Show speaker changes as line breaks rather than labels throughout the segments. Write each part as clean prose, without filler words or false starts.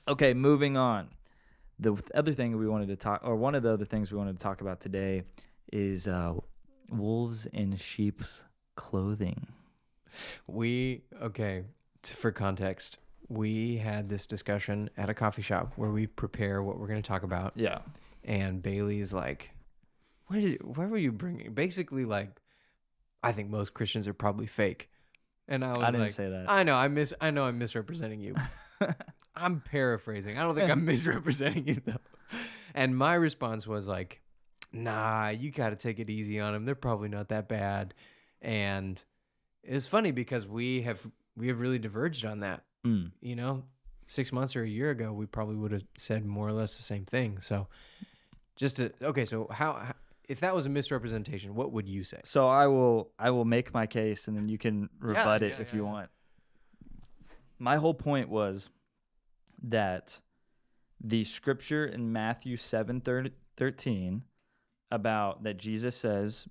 Okay, moving on. The other thing we wanted to talk, or one of the other things we wanted to talk about today, is wolves in sheep's clothing.
For context, we had this discussion at a coffee shop where we prepare what we're going to talk about.
Yeah.
And Bailey's like, where were you bringing? Basically, like, I think most Christians are probably fake. And I was
I didn't
like,
say that.
I know I'm misrepresenting you. I'm paraphrasing. I don't think I'm misrepresenting you though. And my response was like, nah, you got to take it easy on them. They're probably not that bad. And it's funny because we have really diverged on that.
Mm.
6 months or a year ago, we probably would have said more or less the same thing. So so how if that was a misrepresentation, what would you say?
So I will make my case, and then you can rebut it if you want. My whole point was that the scripture in Matthew 7:13 about that Jesus says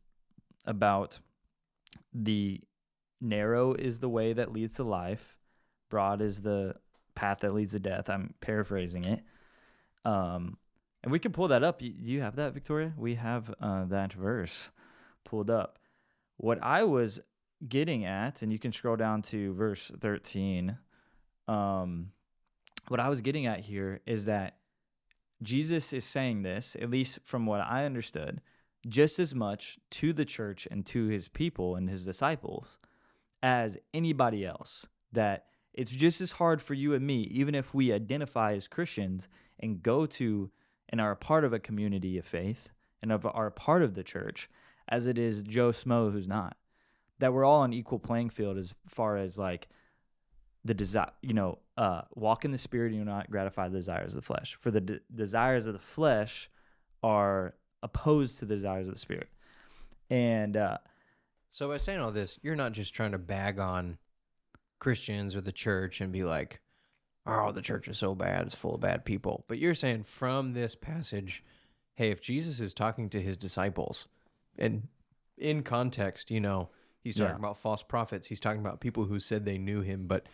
about the narrow is the way that leads to life, broad is the path that leads to death. I'm paraphrasing it. And we can pull that up. You have that, Victoria? We have that verse pulled up. What I was getting at, and you can scroll down to verse 13. What I was getting at here is that Jesus is saying this, at least from what I understood, just as much to the church and to his people and his disciples as anybody else. That it's just as hard for you and me, even if we identify as Christians and go to and are a part of a community of faith and are a part of the church, as it is Joe Smo who's not. That we're all on equal playing field as far as like the desire, walk in the spirit and you not gratify the desires of the flesh. For the desires of the flesh are opposed to the desires of the spirit. And
so by saying all this, you're not just trying to bag on Christians or the church and be like, oh, the church is so bad, it's full of bad people. But you're saying from this passage, hey, if Jesus is talking to his disciples, and in context, he's talking about false prophets. He's talking about people who said they knew him, but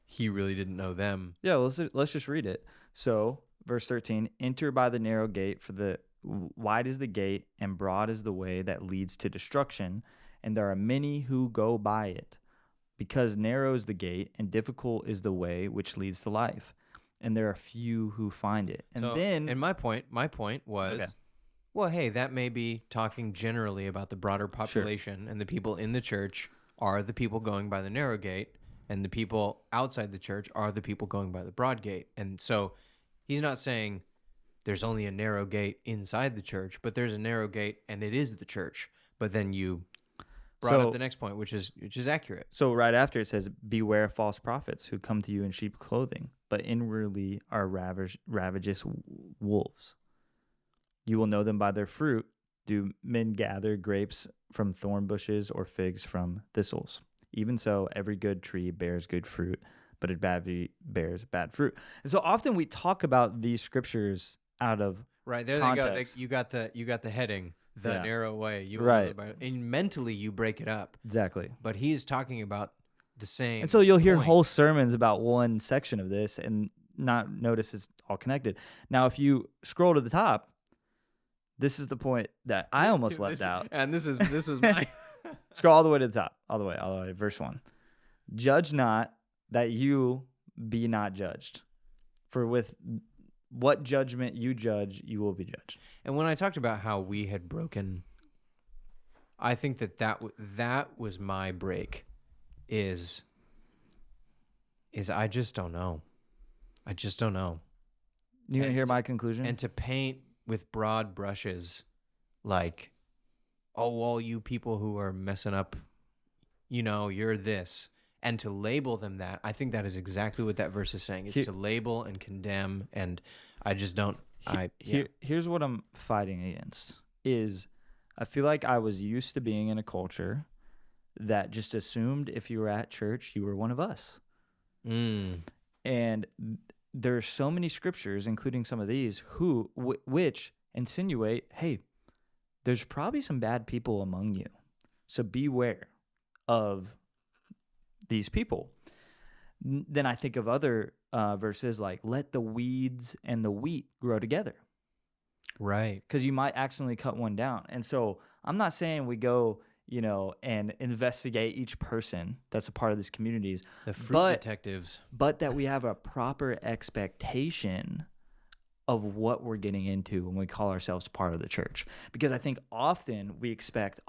he really didn't know them.
Yeah, let's just read it. So, verse 13, enter by the narrow gate, for the wide is the gate and broad is the way that leads to destruction, and there are many who go by it. Because narrow is the gate and difficult is the way which leads to life, and there are few who find it. And
my point was, okay, well, hey, that may be talking generally about the broader population, sure, and the people in the church are the people going by the narrow gate, and the people outside the church are the people going by the broad gate. And so he's not saying there's only a narrow gate inside the church, but there's a narrow gate and it is the church. But then you brought up the next point, which is accurate.
So right after it says, beware false prophets who come to you in sheep clothing, but inwardly are ravagous wolves. You will know them by their fruit. Do men gather grapes from thorn bushes or figs from thistles? Even so, every good tree bears good fruit, but a bad tree bears bad fruit. And so often we talk about these scriptures out of
right there.
context.
You got the heading. The narrow way.
Right.
And mentally you break it up.
Exactly.
But he is talking about the same.
And so you'll hear whole sermons about one section of this and not notice it's all connected. Now, if you scroll to the top, this is the point that I almost left out.
And this was my...
Scroll all the way to the top. All the way. Verse 1. Judge not that you be not judged. For with what judgment you judge, you will be judged.
And when I talked about how we had broken, I think that was my break. Is I just don't know.
You gonna hear my conclusion?
And to paint with broad brushes, like, oh, all you people who are messing up, you're this. And to label them that, I think that is exactly what that verse is saying. It's to label and condemn, and I just don't.
Here's what I'm fighting against, is I feel like I was used to being in a culture that just assumed if you were at church, you were one of us. And there's so many scriptures, including some of these, which insinuate, hey, there's probably some bad people among you. So beware of these people. Then I think of other versus like let the weeds and the wheat grow together.
Right.
Because you might accidentally cut one down. And so I'm not saying we go, and investigate each person that's a part of these communities.
The fruit detectives.
But that we have a proper expectation of what we're getting into when we call ourselves part of the church. Because I think often we expect,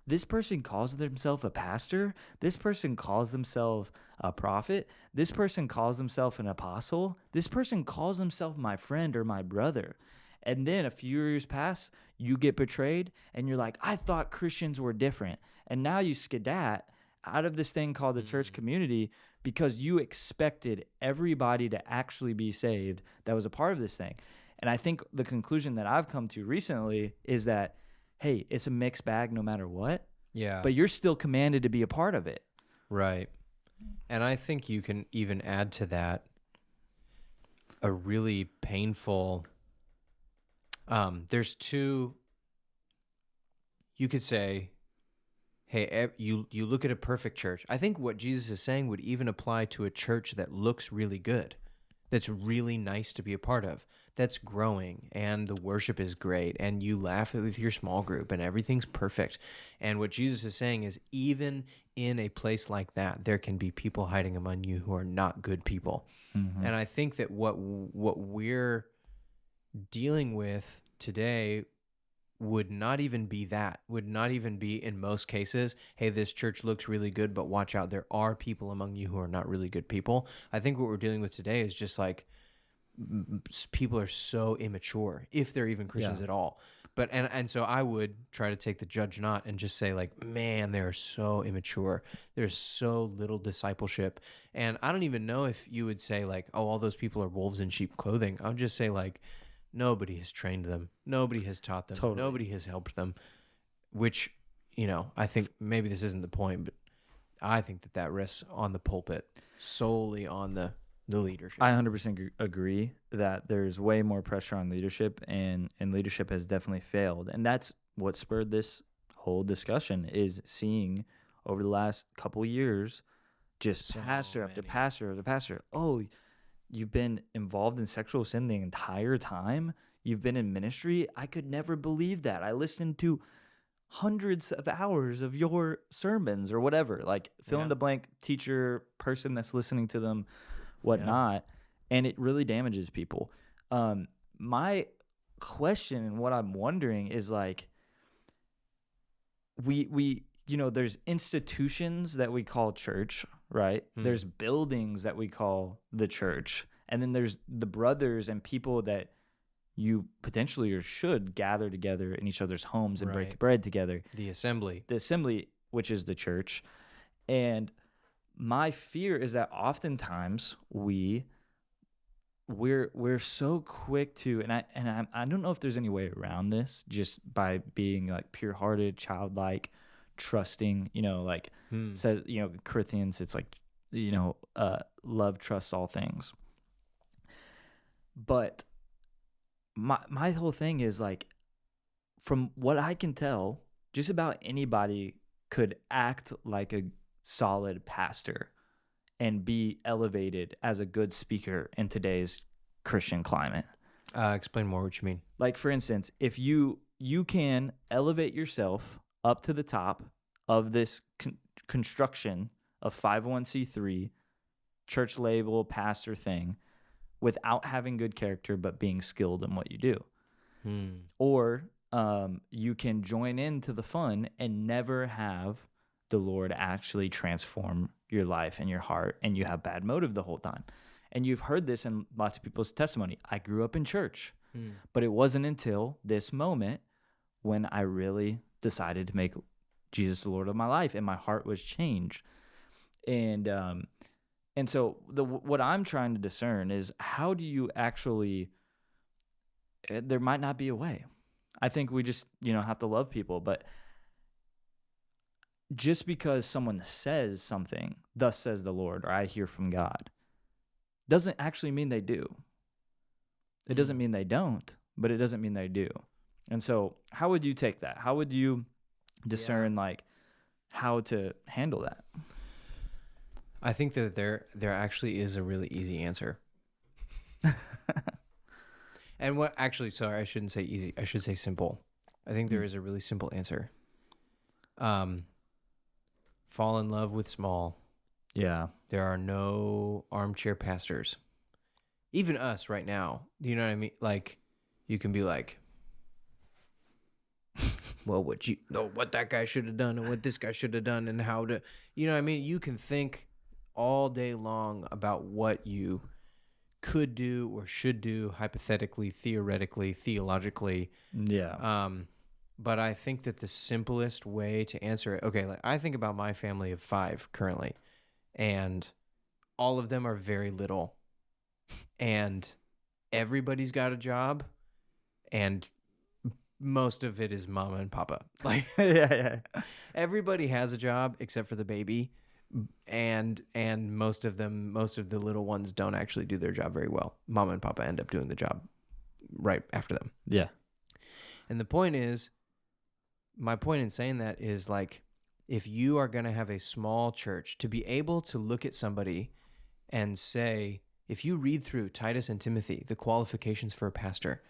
this person calls themselves a pastor. This person calls themselves a prophet. This person calls themselves an apostle. This person calls himself my friend or my brother. And then a few years pass, you get betrayed, and you're like, I thought Christians were different. And now you skedat out of this thing called the church community because you expected everybody to actually be saved that was a part of this thing. And I think the conclusion that I've come to recently is that, hey, it's a mixed bag no matter what.
Yeah.
But you're still commanded to be a part of it.
Right. And I think you can even add to that a really painful... there's two, you could say, hey, you look at a perfect church. I think what Jesus is saying would even apply to a church that looks really good, that's really nice to be a part of, that's growing, and the worship is great, and you laugh with your small group, and everything's perfect. And what Jesus is saying is even in a place like that, there can be people hiding among you who are not good people. Mm-hmm. And I think that what we're dealing with today would not even be in most cases, hey, this church looks really good, but watch out, there are people among you who are not really good people. I think what we're dealing with today is just like people are so immature, if they're even Christians at all. But and so I would try to take the judge not and just say like, man, they're so immature. There's so little discipleship. And I don't even know if you would say like, oh, all those people are wolves in sheep clothing. I would just say like, nobody has trained them. Nobody has taught them. Totally. Nobody has helped them, which, I think maybe this isn't the point, but I think that rests on the pulpit, solely on the leadership.
I 100% agree that there's way more pressure on leadership, and leadership has definitely failed. And that's what spurred this whole discussion, is seeing over the last couple of years, just pastor after pastor after pastor. Oh, you've been involved in sexual sin the entire time? You've been in ministry? I could never believe that. I listened to hundreds of hours of your sermons or whatever, like fill in the blank teacher, person that's listening to them, whatnot. And it really damages people. My question and what I'm wondering is like, we there's institutions that we call church, right? There's buildings that we call the church. And then there's the brothers and people that you potentially or should gather together in each other's homes and break bread together.
The assembly,
which is the church. And my fear is that oftentimes we're so quick to, and I don't know if there's any way around this, just by being like pure-hearted, childlike, trusting, says, Corinthians, it's like, love trusts all things. But my whole thing is like, from what I can tell, just about anybody could act like a solid pastor and be elevated as a good speaker in today's Christian climate.
Explain more what you mean.
Like, for instance, if you can elevate yourself up to the top of this construction of 501c3 church label pastor thing without having good character but being skilled in what you do. Or you can join into the fun and never have the Lord actually transform your life and your heart, and you have bad motive the whole time. And you've heard this in lots of people's testimony. I grew up in church, but it wasn't until this moment when I really decided to make Jesus the Lord of my life, and my heart was changed. And so what I'm trying to discern is, how do you actually, there might not be a way. I think we just, have to love people, but just because someone says something, thus says the Lord, or I hear from God, doesn't actually mean they do. It doesn't mean they don't, but it doesn't mean they do. And so how would you take that? How would you discern like how to handle that?
I think that there actually is a really easy answer. And what actually, sorry, I shouldn't say easy. I should say simple. I think there is a really simple answer. Fall in love with small.
Yeah.
There are no armchair pastors. Even us right now. Do you know what I mean? Like, you can be like, well, what that guy should have done and what this guy should have done and how to, you know what I mean? You can think all day long about what you could do or should do, hypothetically, theoretically, theologically.
Yeah.
But I think that the simplest way to answer it, okay, like I think about my family of 5 currently, and all of them are very little, and everybody's got a job, and most of it is mama and papa. Like,
yeah.
everybody has a job except for the baby, and most of the little ones don't actually do their job very well. Mama and papa end up doing the job right after them.
Yeah.
And the point is, my point in saying that is, like, if you are going to have a small church, to be able to look at somebody and say, if you read through Titus and Timothy, the qualifications for a pastor,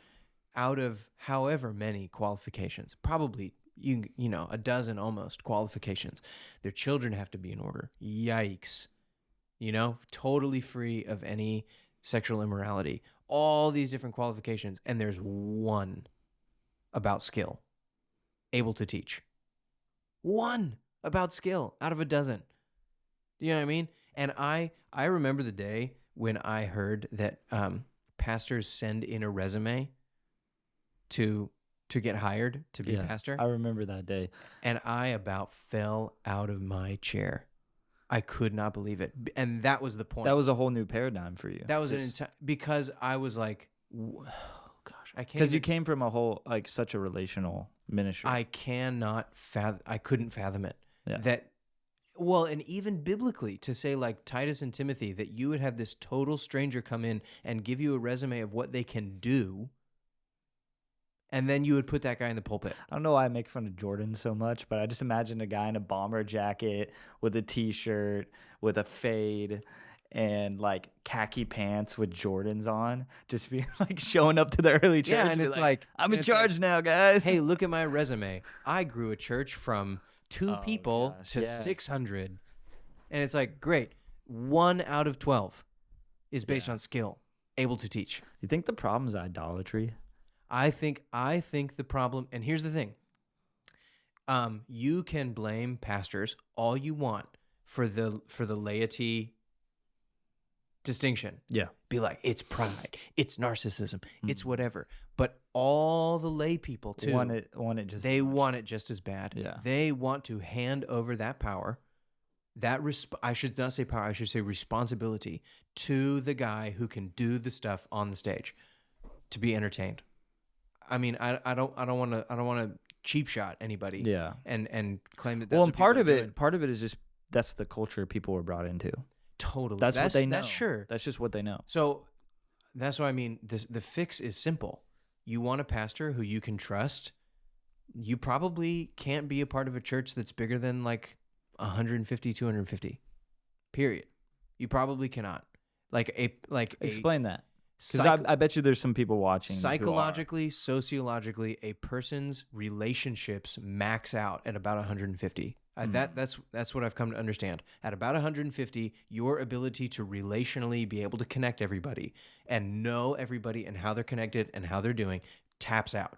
out of however many qualifications, probably you know, a dozen almost qualifications, their children have to be in order. Yikes. You know, totally free of any sexual immorality. All these different qualifications, and there's one about skill. Able to teach. One about skill out of a dozen. Do you know what I mean? And I remember the day when I heard that pastors send in a resume to get hired to be a pastor.
I remember that day.
And I about fell out of my chair. I could not believe it. And that was the point.
That was a whole new paradigm for you.
That was because I was like, I can't.
Because you came from a whole, like, such a relational ministry.
I cannot fathom. I couldn't fathom it.
Yeah.
That, well, and even biblically, to say, like, Titus and Timothy, that you would have this total stranger come in and give you a resume of what they can do, and then you would put that guy in the pulpit.
I don't know why I make fun of Jordan so much, but I just imagine a guy in a bomber jacket with a t-shirt, with a fade, and like khaki pants with Jordans on, just be like showing up to the early church.
Yeah, and it's like,
I'm in charge now, guys.
Hey, look at my resume. I grew a church from 2 people to 600. And it's like, great. 1 out of 12 is based on skill, able to teach.
You think the problem is idolatry?
I think the problem, and here's the thing. You can blame pastors all you want for the laity distinction.
Yeah.
Be like, it's pride, it's narcissism, it's whatever. But all the lay people too
want it just
want it just as bad.
Yeah.
They want to hand over that power, I should not say power, I should say responsibility, to the guy who can do the stuff on the stage to be entertained. I mean, I don't want to cheap shot anybody.
Yeah.
And claim that that's
well, and part of it is just that's the culture people were brought into.
Totally.
That's what they know.
That's sure.
That's just what they know.
So that's what I mean. The fix is simple. You want a pastor who you can trust. You probably can't be a part of a church that's bigger than like 150, 250. Period. You probably cannot.
Explain that. Because I bet you there's some people watching.
Psychologically, sociologically, a person's relationships max out at about 150. That's what I've come to understand. At about 150, your ability to relationally be able to connect everybody and know everybody and how they're connected and how they're doing taps out.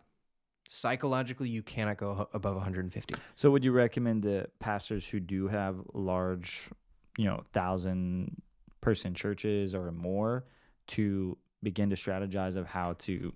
Psychologically, you cannot go above 150.
So would you recommend that pastors who do have large, 1,000-person churches or more to begin to strategize of how to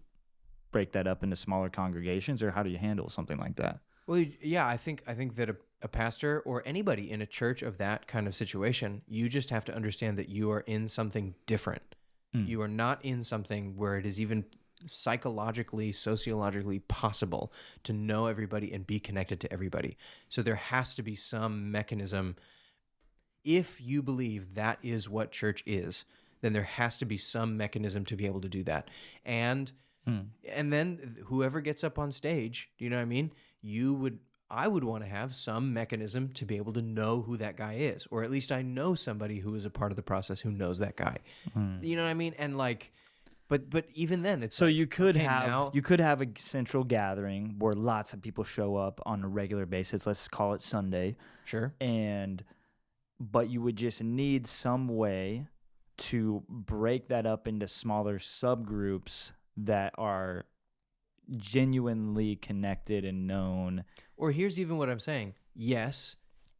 break that up into smaller congregations, or how do you handle something like that?
Well, yeah, I think that a pastor or anybody in a church of that kind of situation, you just have to understand that you are in something different. You are not in something where it is even psychologically, sociologically possible to know everybody and be connected to everybody. So there has to be some mechanism. If you believe that is what church is, then there has to be some mechanism to be able to do that. And then whoever gets up on stage, do you know what I mean? I would want to have some mechanism to be able to know who that guy is, or at least I know somebody who is a part of the process who knows that guy. You know what I mean? And like, but even then, it's
so
like,
you could
okay,
have
now,
you could have a central gathering where lots of people show up on a regular basis. Let's call it Sunday,
sure.
but you would just need some way to break that up into smaller subgroups that are genuinely connected and known.
Or here's even what I'm saying. Yes.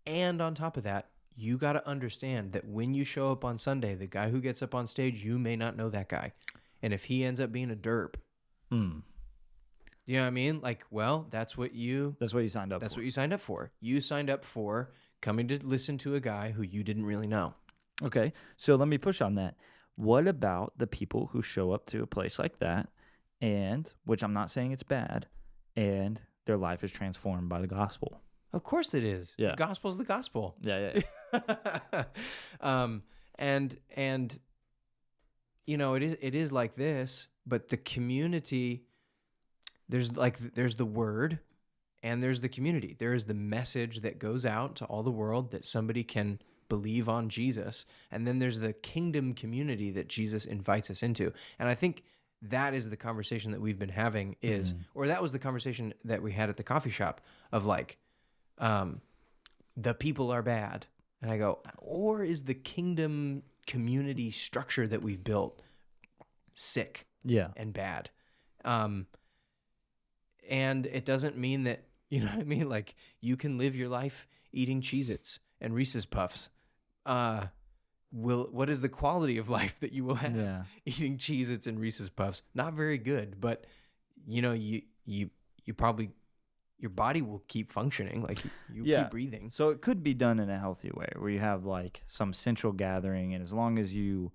And on top of that, you got to understand that when you show up on Sunday, the guy who gets up on stage, you may not know that guy. And if he ends up being a derp, you know what I mean? Like, well, that's what you
signed up for.
That's what you signed up for. You signed up for coming to listen to a guy who you didn't really know.
Okay. So let me push on that. What about the people who show up to a place like that, and which I'm not saying it's bad, and their life is transformed by the gospel?
Of course it is.
Yeah.
The gospel's the gospel.
Yeah.
And you know, it is like this, but the community, there's the word and there's the community. There is the message that goes out to all the world that somebody can believe on Jesus, and then there's the kingdom community that Jesus invites us into. And I think that is the conversation that we've been having or that was the conversation that we had at the coffee shop of like, the people are bad. And I go, or is the kingdom community structure that we've built sick and bad? And it doesn't mean that, you know what I mean? Like, you can live your life eating Cheez-Its and Reese's Puffs. What is the quality of life that you will have eating Cheez-Its and Reese's Puffs? Not very good, but you know, you probably, your body will keep functioning, like you keep breathing.
So it could be done in a healthy way where you have like some central gathering, and as long as you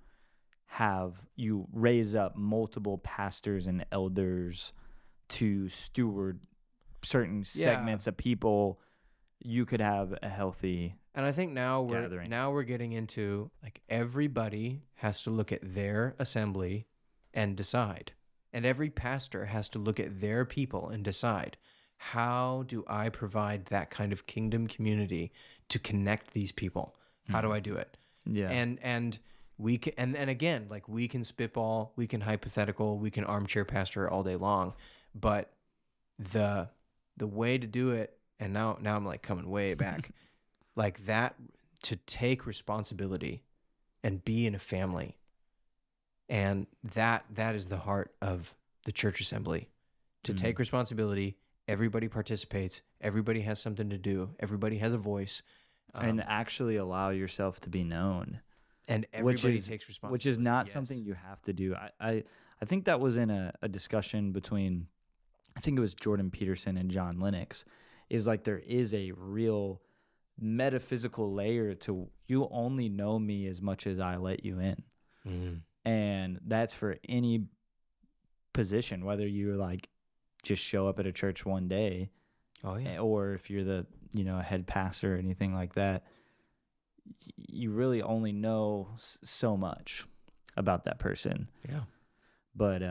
raise up multiple pastors and elders to steward certain segments of people, you could have a healthy.
And I think now we're getting into like everybody has to look at their assembly and decide. And every pastor has to look at their people and decide, how do I provide that kind of kingdom community to connect these people? How do I do it?
Yeah.
And we can, and again, like we can spitball, we can hypothetical, we can armchair pastor all day long, but the way to do it, and now I'm like coming way back, like that, to take responsibility and be in a family. And that is the heart of the church assembly, to take responsibility. Everybody participates. Everybody has something to do. Everybody has a voice.
And actually allow yourself to be known.
And everybody takes responsibility.
Which is not something you have to do. I think that was in a discussion between, I think it was Jordan Peterson and John Lennox, is like there is a real metaphysical layer to, you only know me as much as I let you in. And that's for any position, whether you're like just show up at a church one day, or if you're the a head pastor or anything like that. You really only know so much about that person.
Yeah.
But